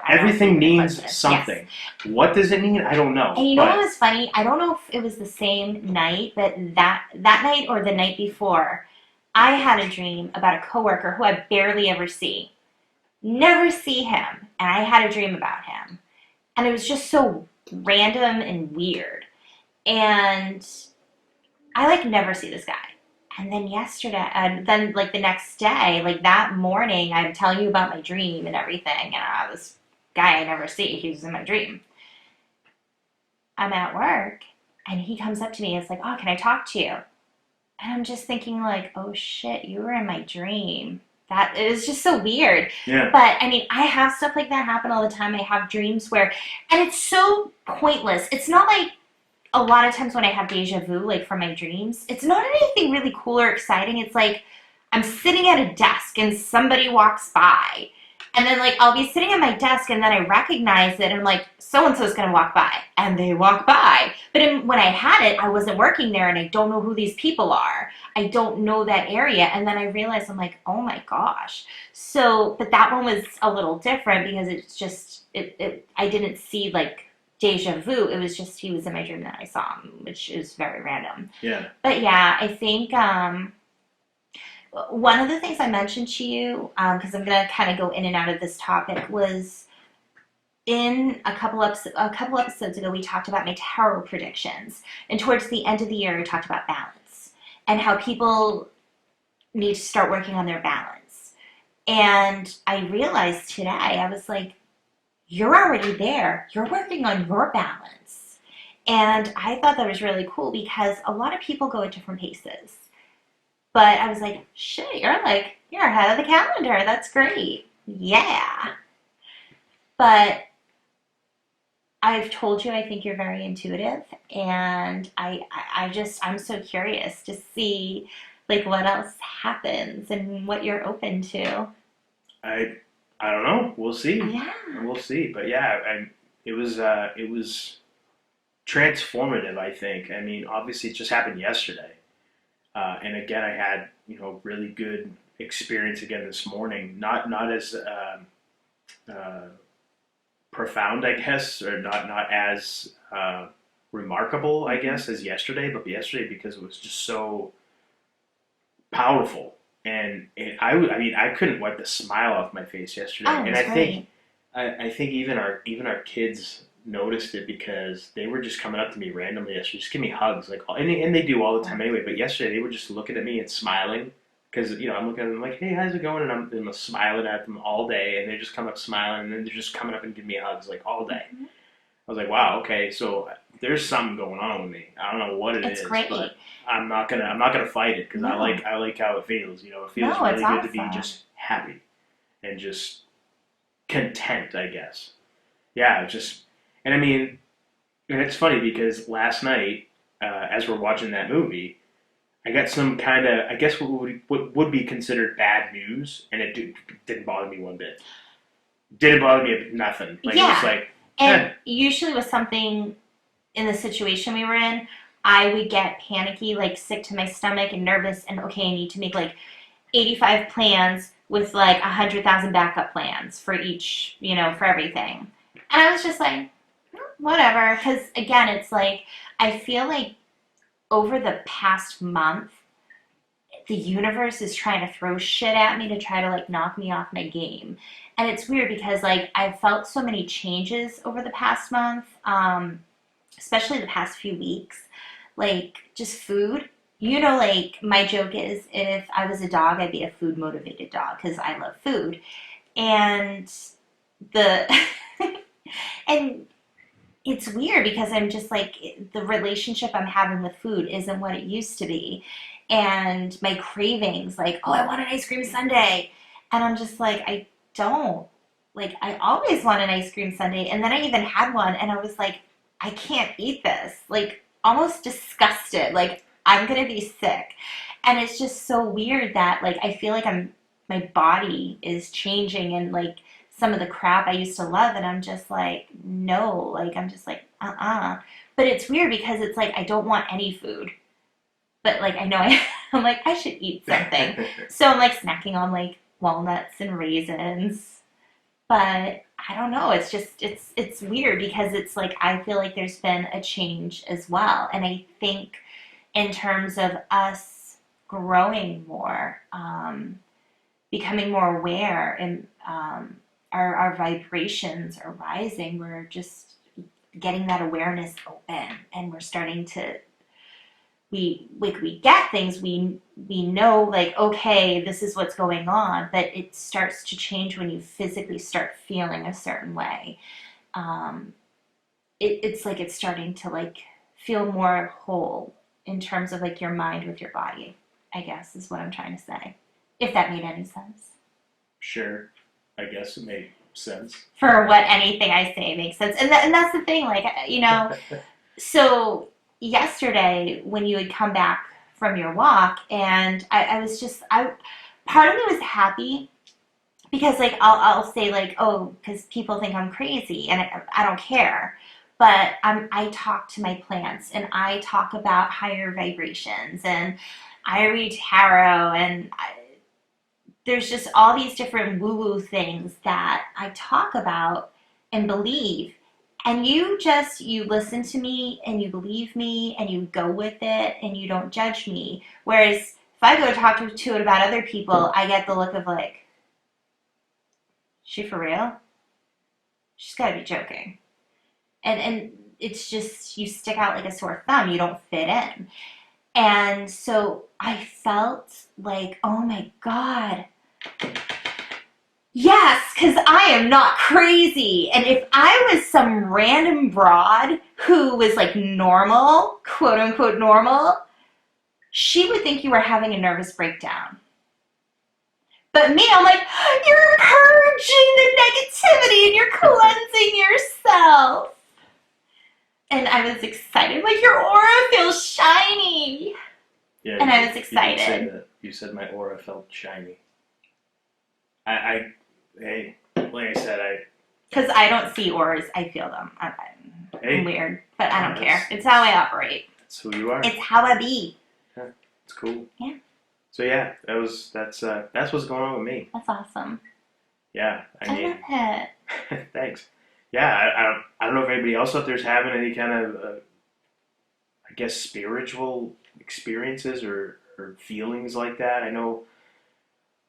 everything means something. Yes. What does it mean? I don't know. And you know what was funny? I don't know if it was the same night, but that night or the night before, I had a dream about a coworker who I barely ever see. Never see him. And I had a dream about him. And it was just so random and weird. And I like never see this guy. And then like the next day, like that morning, I'm telling you about my dream and everything. And this guy I never see, he was in my dream. I'm at work, and he comes up to me and is like, oh, can I talk to you? And I'm just thinking like, oh shit, you were in my dream. That it was just so weird. Yeah. But I mean, I have stuff like that happen all the time. I have dreams and it's so pointless. It's not like, a lot of times when I have deja vu, like from my dreams, it's not anything really cool or exciting. It's like I'm sitting at a desk and somebody walks by. And then like I'll be sitting at my desk and then I recognize it and I'm like, so-and-so's going to walk by. And they walk by. But when I had it, I wasn't working there and I don't know who these people are. I don't know that area. And then I realized I'm like, oh my gosh. So, but that one was a little different because it's just, I didn't see like deja vu. It was just he was in my dream that I saw him, which is very random. Yeah. But yeah, I think one of the things I mentioned to you, because I'm gonna kind of go in and out of this topic, was in a couple episodes ago we talked about my tarot predictions, and towards the end of the year we talked about balance and how people need to start working on their balance. And I realized today, I was like, you're already there. You're working on your balance. And I thought that was really cool because a lot of people go at different paces. But I was like, shit, you're ahead of the calendar. That's great. Yeah. But I've told you I think you're very intuitive. And I'm so curious to see like what else happens and what you're open to. I don't know. We'll see. Yeah. We'll see. But yeah, it was transformative. I think. I mean, obviously, it just happened yesterday, and again, I had really good experience again this morning. Not as uh, profound, I guess, or not as remarkable, I guess, as yesterday. But yesterday, because it was just so powerful, and I mean, I couldn't wipe the smile off my face yesterday. Oh, it And was great. I think even our kids noticed it because they were just coming up to me randomly yesterday, just give me hugs, like, and they do all the time anyway. But yesterday, they were just looking at me and smiling because I'm looking at them like, hey, how's it going? And I'm smiling at them all day, and they just come up smiling, and then they're just coming up and giving me hugs like all day. Mhm. I was like, wow, okay, so there's something going on with me. I don't know what it It's is, great. but I'm not gonna fight it because No. I like how it feels. It feels No, it's really good to be awesome. just happy and just content, I guess. Yeah, just and I mean, and it's funny because last night, as we're watching that movie, I got some kind of, I guess what would be considered bad news, and didn't bother me one bit. Didn't bother me nothing. Like it was Yeah. like, And usually with something in the situation we were in, I would get panicky, like sick to my stomach and nervous, and okay, I need to make like 85 plans with like 100,000 backup plans for each, for everything. And I was just like, whatever. Because again, it's like, I feel like over the past month, the universe is trying to throw shit at me to try to like knock me off my game. And it's weird because like I've felt so many changes over the past month, especially the past few weeks. Like just food. Like my joke is if I was a dog, I'd be a food motivated dog because I love food. And the and it's weird because I'm just like the relationship I'm having with food isn't what it used to be. And my cravings, like, oh, I want an ice cream sundae. And I'm just like, I don't. Like, I always want an ice cream sundae. And then I even had one and I was like, I can't eat this. Like, almost disgusted. Like, I'm going to be sick. And it's just so weird that, like, I feel like my body is changing and, like, some of the crap I used to love, and I'm just like, no, like, I'm just like, But it's weird because it's like, I don't want any food. But, like, I know I'm like, I should eat something. So I'm, like, snacking on, like, walnuts and raisins. But I don't know. It's just, it's weird because it's like, I feel like there's been a change as well. And I think in terms of us growing more, becoming more aware and our vibrations are rising. We're just getting that awareness open, and we're starting to we get things we know, like, okay, this is what's going on, but it starts to change when you physically start feeling a certain way. Um, it's like it's starting to like feel more whole in terms of like your mind with your body, I guess is what I'm trying to say. If that made any sense. sure, I guess it made sense. For what anything I say makes sense. And that's the thing, like, so yesterday when you had come back from your walk, and I was just, part of me was happy because, like, I'll say, like, oh, because people think I'm crazy, and I don't care. But I talk to my plants, and I talk about higher vibrations, and I read tarot, and there's just all these different woo-woo things that I talk about and believe. And you listen to me and you believe me and you go with it and you don't judge me. Whereas if I go talk to it about other people, I get the look of like, she for real? She's gotta be joking. And it's just, you stick out like a sore thumb. You don't fit in. And so I felt like, oh my God, yes, because I am not crazy. And if I was some random broad who was like normal, quote unquote normal, she would think you were having a nervous breakdown. But me, I'm like, you're purging the negativity and you're cleansing yourself. And I was excited, like, your aura feels shiny. Yeah, and I was You excited. did say that. You said my aura felt shiny. Hey, like I said, Because I don't see oars, I feel them. I'm hey, weird, but I don't care. It's how I operate. That's who you are. It's how I be. Yeah, it's cool. Yeah. So yeah, that's what's going on with me. That's awesome. Yeah, I mean, love it. thanks. Yeah, I don't know if anybody else out there's having any kind of, I guess, spiritual experiences or feelings like that. I know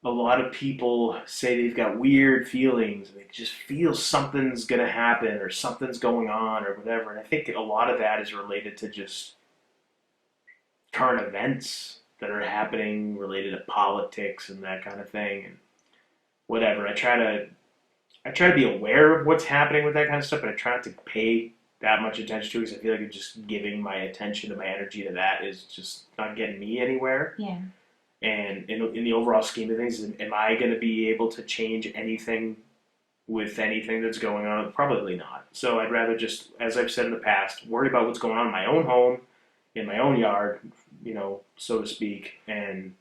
a lot of people say they've got weird feelings. They just feel something's going to happen or something's going on or whatever. And I think a lot of that is related to just current events that are happening related to politics and that kind of thing and whatever. I try to be aware of what's happening with that kind of stuff, but I try not to pay that much attention to it because I feel like just giving my attention and my energy to that is just not getting me anywhere. Yeah. And in the overall scheme of things, am I going to be able to change anything with anything that's going on? Probably not. So I'd rather just, as I've said in the past, worry about what's going on in my own home, in my own yard, so to speak, and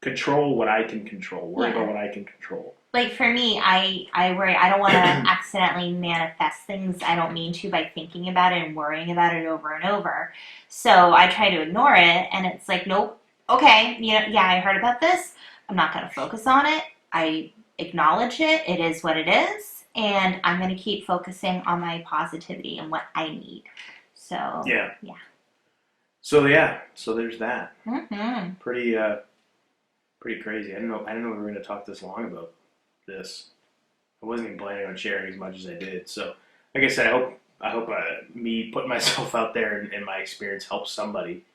control what I can control. Worry about what I can control. Like for me, I worry. I don't want to accidentally manifest things I don't mean to by thinking about it and worrying about it over and over. So I try to ignore it, and it's like, nope. Okay, I heard about this. I'm not going to focus on it. I acknowledge it. It is what it is, and I'm going to keep focusing on my positivity and what I need. So yeah. So there's that. Mm-hmm. Pretty crazy. I didn't know we were going to talk this long about this. I wasn't even planning on sharing as much as I did. So, like I said, I hope me putting myself out there and my experience helps somebody,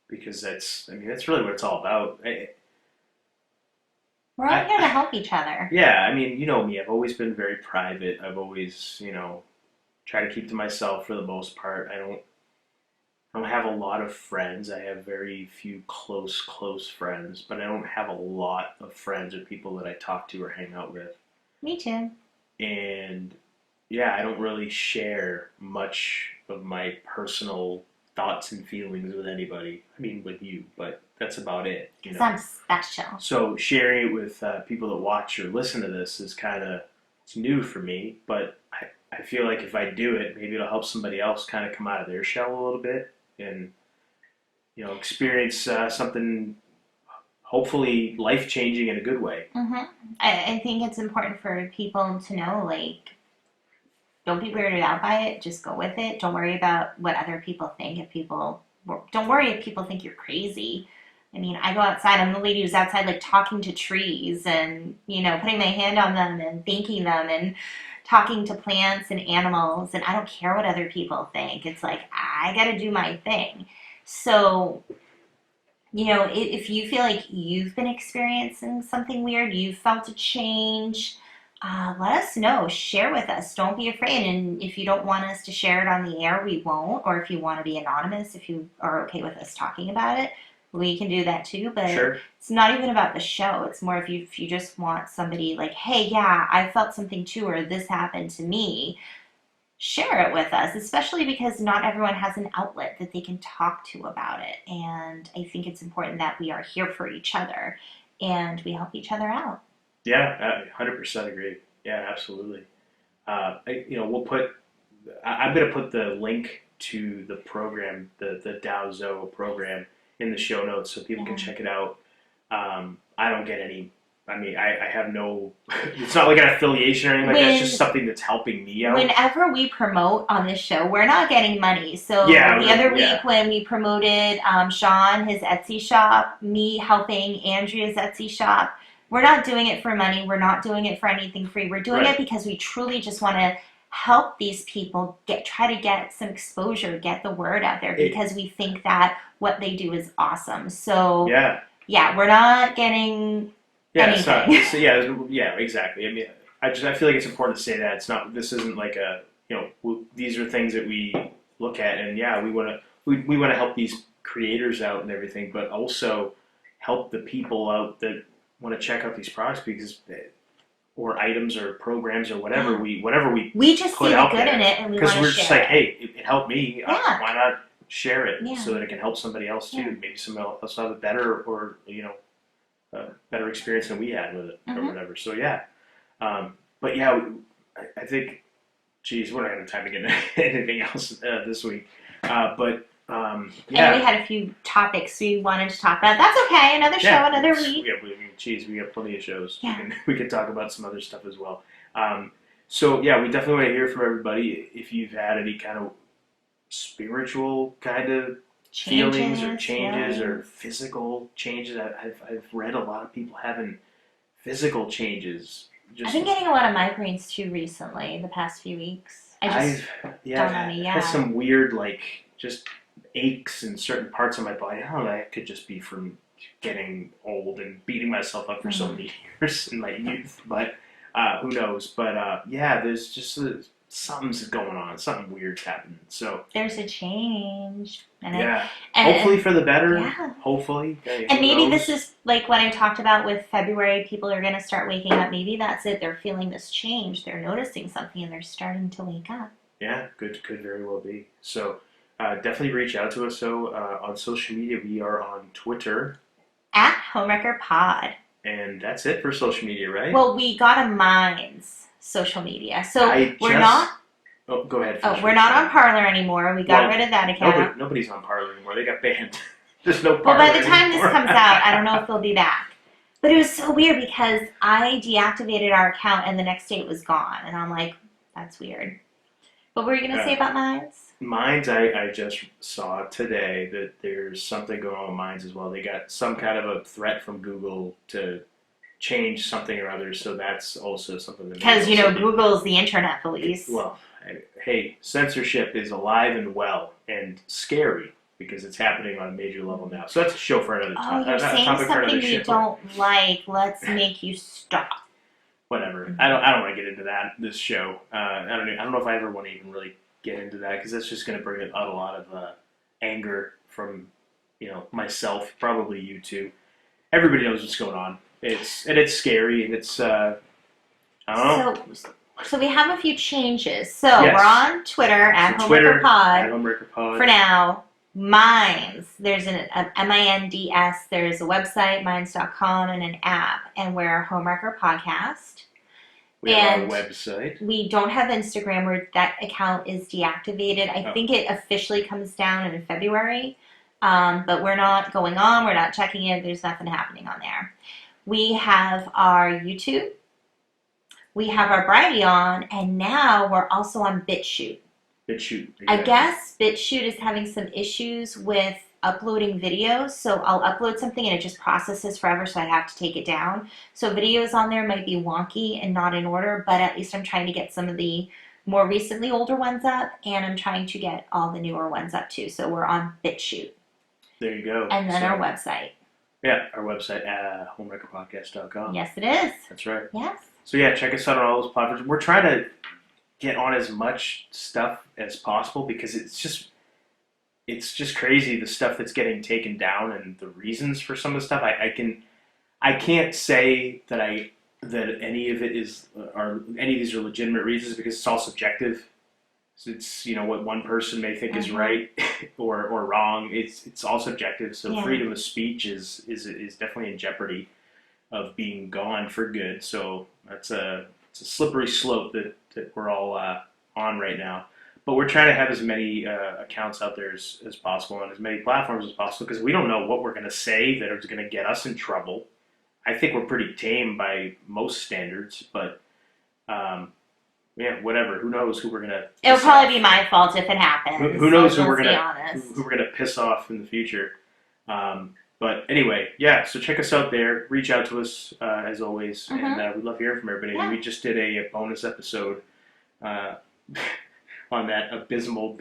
because that's really what it's all about. We're all here to help each other. Yeah, I mean, you know me. I've always been very private. I've always, tried to keep to myself for the most part. I don't have a lot of friends. I have very few close friends, but I don't have a lot of friends or people that I talk to or hang out with. Me too. And yeah, I don't really share much of my personal thoughts and feelings with anybody. I mean, with you, but that's about it. Because I'm special. So sharing it with people that watch or listen to this is it's new for me, but I feel like if I do it, maybe it'll help somebody else kind of come out of their shell a little bit and experience something hopefully life-changing in a good way. Mm-hmm. I think it's important for people to know, like, don't be weirded out by it. Just go with it. Don't worry about what other people think. Don't worry if people think you're crazy. I mean, I go outside. I'm the lady who's outside, like, talking to trees and, putting my hand on them and thanking them and talking to plants and animals. And I don't care what other people think. It's like, I got to do my thing. So, if you feel like you've been experiencing something weird, you've felt a change, let us know. Share with us. Don't be afraid. And if you don't want us to share it on the air, we won't. Or if you want to be anonymous, if you are okay with us talking about it, we can do that too. But sure. It's not even about the show. It's more if you just want somebody like, hey, yeah, I felt something too, or this happened to me. Share it with us, especially because not everyone has an outlet that they can talk to about it. And I think it's important that we are here for each other and we help each other out. Yeah, 100% agree. Yeah, absolutely. We'll put. I'm going to put the link to the program, the Dow Zoe program, in the show notes so people can check it out. I don't get any. I mean, I have no. It's not like an affiliation or anything like that. It's just something that's helping me out. Whenever we promote on this show, we're not getting money. So the other week when we promoted Sean, his Etsy shop, me helping Andrea's Etsy shop, we're not doing it for money. We're not doing it for anything free. We're doing it because we truly just want to help these people try to get some exposure, get the word out there, because we think that what they do is awesome. So we're not getting anything. Exactly. I mean, I feel like it's important to say that it's not. This isn't like a these are things that we look at, and we want to help these creators out and everything, but also help the people out that want to check out these products or items or programs or whatever we just put see out the good there, in it, and we because want we're to just share like, hey, it helped me. Why not share it so that it can help somebody else too? Maybe somebody else have a better or better experience than we had with it or whatever. So But yeah, I think, geez, we're not going to have time to get into anything else this week. But I know we yeah, had a few topics we wanted to talk about. That's okay. Another show, another week. Geez, we got plenty of shows. Yeah. We can talk about some other stuff as well. So yeah, we definitely want to hear from everybody if you've had any kind of spiritual kind of feelings or changes or physical changes. I've read a lot of people having physical changes. I've been getting a lot of migraines too recently, the past few weeks. I've had some weird just aches in certain parts of my body. I don't know. That could just be from getting old and beating myself up for so many years in my youth. But who knows? But yeah, there's just something's going on. Something weird's happening. So there's a change. And hopefully for the better. Yeah. Hopefully. And maybe this is like what I talked about with February. People are going to start waking up. Maybe that's it. They're feeling this change. They're noticing something and they're starting to wake up. Yeah, could very well be. So definitely reach out to us. So on social media, we are on Twitter at Homewrecker Pod. And that's it for social media, right? Well, we got a Minds social media. So we're not... Oh, go ahead. Oh, we're not on Parler anymore. We got rid of that account. Nobody's on Parler anymore. They got banned. There's no Parler Well, by the time anymore. this comes out, I don't know if they'll be back. But it was so weird because I deactivated our account and the next day it was gone. And I'm like, that's weird. What were you going to say about Minds? Minds, I just saw today that there's something going on with Minds as well. They got some kind of a threat from Google to change something or other, so that's also something that... Because, Google's the internet police. Well, hey, censorship is alive and well and scary because it's happening on a major level now. So that's a show for another time. Oh, you're saying something you don't like. Let's make you stop. Whatever. I don't want to get into this show. I don't know if I ever want to even really get into that because that's just going to bring out a lot of anger from myself, probably you too. Everybody knows what's going on. It's scary and it's I don't know. So we have a few changes. So we're on Twitter at Homewrecker Pod. For now, Minds. There's an MINDS. There's a website, minds.com, and an app, and we're Homewrecker Podcast. We have our website. We don't have Instagram where that account is deactivated. I think it officially comes down in February, but we're not going on. We're not checking it. There's nothing happening on there. We have our YouTube. We have our Brighteon, and now we're also on BitChute. BitChute. Exactly. I guess BitChute is having some issues with uploading videos, so I'll upload something and it just processes forever, so I have to take it down. So videos on there might be wonky and not in order, but at least I'm trying to get some of the more recently older ones up, and I'm trying to get all the newer ones up too. So we're on BitChute. There you go. And then our website. Yeah, our website at homewreckerpodcast.com. Yes, it is. That's right. Yes. So yeah, check us out on all those platforms. We're trying to get on as much stuff as possible because it's just crazy the stuff that's getting taken down and the reasons for some of the stuff. I can't say that any of it is or any of these are legitimate reasons because it's all subjective. So it's what one person may think is right or wrong. It's all subjective. So freedom of speech is definitely in jeopardy of being gone for good. So it's a slippery slope that we're all on right now. But we're trying to have as many accounts out there as possible on as many platforms as possible because we don't know what we're going to say that is going to get us in trouble. I think we're pretty tame by most standards, but whatever. Who knows who we're going to... It'll probably be my fault if it happens. Who knows who we're going to piss off in the future. But anyway, so check us out there. Reach out to us as always, and we love hearing from everybody. Yeah. We just did a bonus episode on that abysmal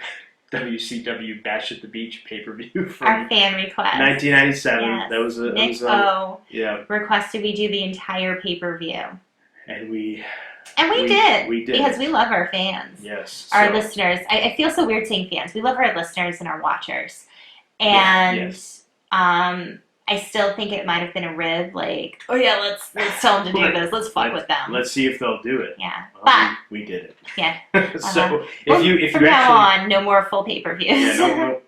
WCW Bash at the Beach pay-per-view from our fan request 1997. Yes. That was Nick O requested we do the entire pay-per-view, and we did because we love our fans. Yes, our listeners. I feel so weird saying fans. We love our listeners and our watchers, and I still think it might have been a rib. Like, oh yeah, let's tell them to do this. Let's fuck with them. Let's see if they'll do it. Yeah, Well, but we did it. yeah. So Well, if you from now on, no more full pay-per-views.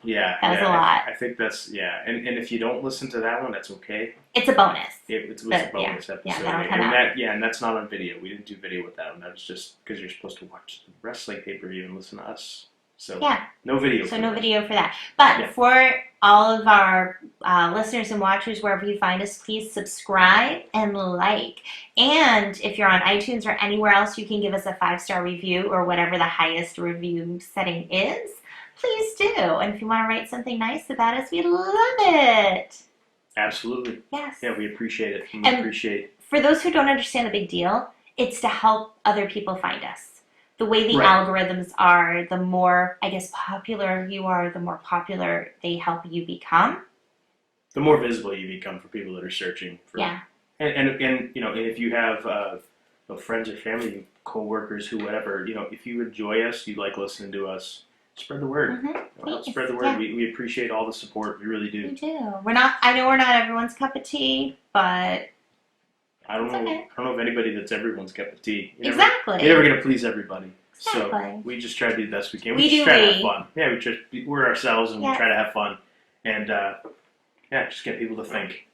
Yeah, that was a lot. I think that's and if you don't listen to that one, that's okay. It's a bonus. It was a bonus episode, and that's not on video. We didn't do video with that one. That was just because you're supposed to watch the wrestling pay-per-view and listen to us. So no video. So no video for that. But for all of our listeners and watchers, wherever you find us, please subscribe and like. And if you're on iTunes or anywhere else, you can give us a 5-star review or whatever the highest review setting is. Please do. And if you want to write something nice about us, we'd love it. Absolutely. Yes. Yeah, we appreciate it. For those who don't understand the big deal, it's to help other people find us. The way the algorithms are, the more, I guess, popular you are, the more popular they help you become. The more visible you become for people that are searching for. Yeah. And you know, if you have friends or family, co-workers, who whatever, you know, if you enjoy us, you like listening to us, spread the word. Spread the word. Yeah. We appreciate all the support. We really do. We do. I know we're not everyone's cup of tea, but I don't know if anybody that's everyone's cup of tea. You're exactly. You're never gonna please everybody. Exactly. So we just try to do the best we can. We just try to have fun. Yeah, we're ourselves and we try to have fun. And just get people to think.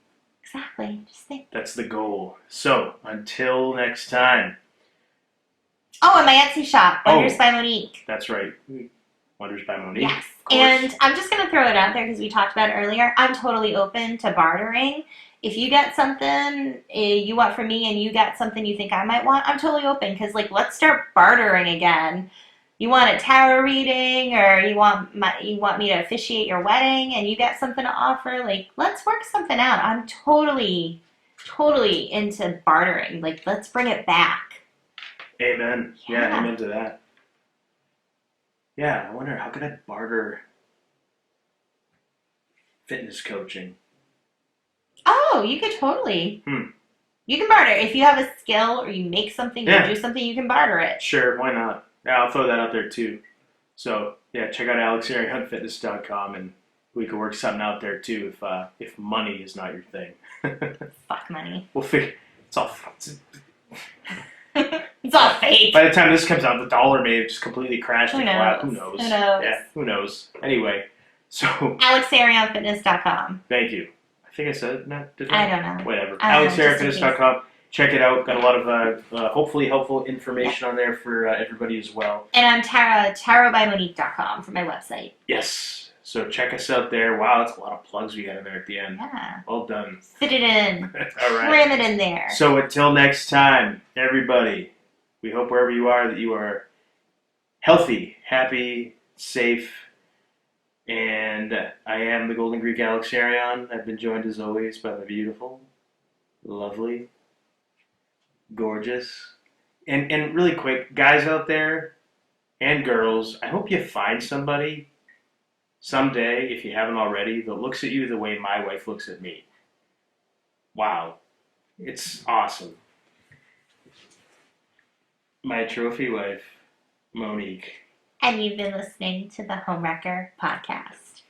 Exactly. Just think. That's the goal. So until next time. Oh, and my Etsy shop, Wonders by Monique. That's right. Wonders by Monique. Yes. And I'm just going to throw it out there because we talked about it earlier. I'm totally open to bartering. If you get something you want from me and you got something you think I might want, I'm totally open because, like, let's start bartering again. You want a tarot reading or you want me to officiate your wedding and you got something to offer, like, let's work something out. I'm totally into bartering. Like, let's bring it back. Amen. Yeah, amen to that. Yeah, I wonder, how could I barter fitness coaching? Oh, you could totally. You can barter. If you have a skill or you make something or do something, you can barter it. Sure, why not? Yeah, I'll throw that out there too. So, yeah, check out alexarianhuntfitness.com and we could work something out there too if money is not your thing. Fuck money. We'll figure. It's all it's all fake. By the time this comes out, the dollar may have just completely crashed. Who knows? Who knows? Who knows? Yeah, who knows? Anyway, so alexarianfitness.com. Thank you. I think I said that. I don't know. Whatever. alexarianfitness.com. Check it out. Got a lot of hopefully helpful information on there for everybody as well. And I'm tarobbymonique.com for my website. Yes. So check us out there. Wow, that's a lot of plugs we got in there at the end. Yeah. Well done. Fit it in. All right. Cram it in there. So until next time, everybody, we hope wherever you are that you are healthy, happy, safe, and I am the Golden Greek Alexarian. I've been joined as always by the beautiful, lovely, gorgeous, and really quick, guys out there and girls, I hope you find somebody someday, if you haven't already, that looks at you the way my wife looks at me. Wow. It's awesome. My trophy wife, Monique. And you've been listening to the Homewrecker podcast.